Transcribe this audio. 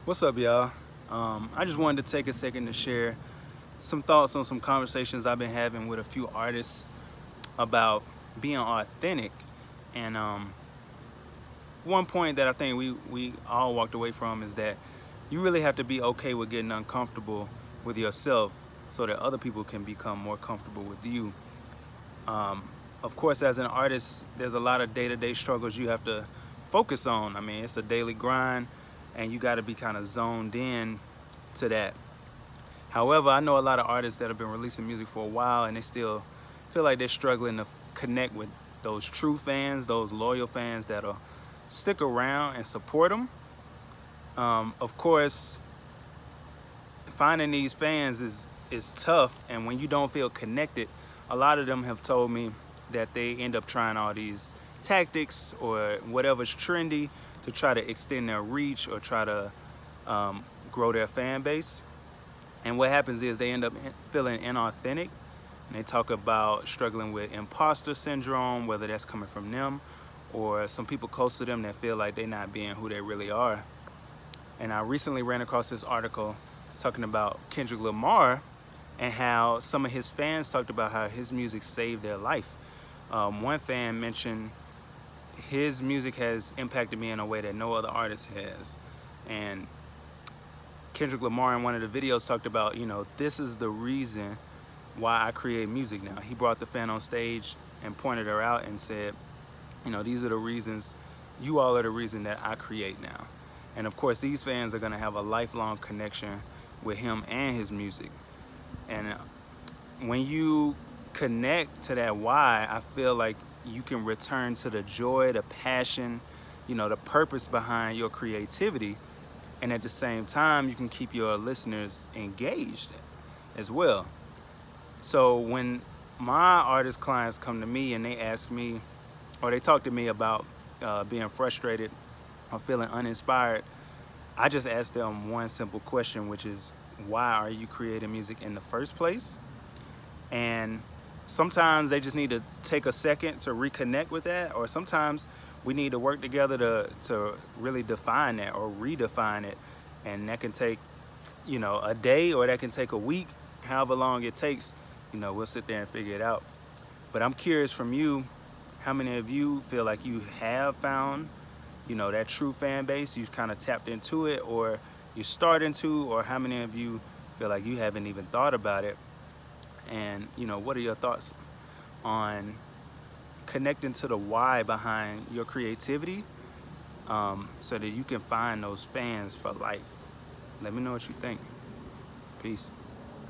What's up, y'all? I just wanted to take a second to share some thoughts on some conversations I've been having with a few artists about being authentic. And one point that I think we all walked away from is that you really have to be okay with getting uncomfortable with yourself so that other people can become more comfortable with you. Of course, as an artist, there's a lot of day-to-day struggles you have to focus on. I mean, it's a daily grind, and you got to be kind of zoned in to that. However, I know a lot of artists that have been releasing music for a while, and they still feel like they're struggling to connect with those true fans, those loyal fans that'll stick around and support them. Of course, finding these fans is tough, and when you don't feel connected, a lot of them have told me that they end up trying all these tactics or whatever's trendy to try to extend their reach or try to grow their fan base. And what happens is they end up feeling inauthentic, and they talk about struggling with imposter syndrome, whether that's coming from them or some people close to them that feel like they're not being who they really are. And I recently ran across this article talking about Kendrick Lamar and how some of his fans talked about how his music saved their life. One fan mentioned his music has impacted me in a way that no other artist has. And Kendrick Lamar in one of the videos talked about, this is the reason why I create music now. He brought the fan on stage and pointed her out and said, these are the reasons, you all are the reason that I create now. And of course, these fans are gonna have a lifelong connection with him and his music. And when you connect to that why, I feel like you can return to the joy, the passion, the purpose behind your creativity. And at the same time, you can keep your listeners engaged as well. So when my artist clients come to me and they ask me, or they talk to me about being frustrated or feeling uninspired, I just ask them one simple question, which is, why are you creating music in the first place? And sometimes they just need to take a second to reconnect with that, or sometimes we need to work together to really define that or redefine it. And that can take, a day, or that can take a week, however long it takes, we'll sit there and figure it out. But I'm curious from you, how many of you feel like you have found, that true fan base, you've kind of tapped into it, or you're starting to, or how many of you feel like you haven't even thought about it? And, what are your thoughts on connecting to the why behind your creativity, so that you can find those fans for life? Let me know what you think. Peace.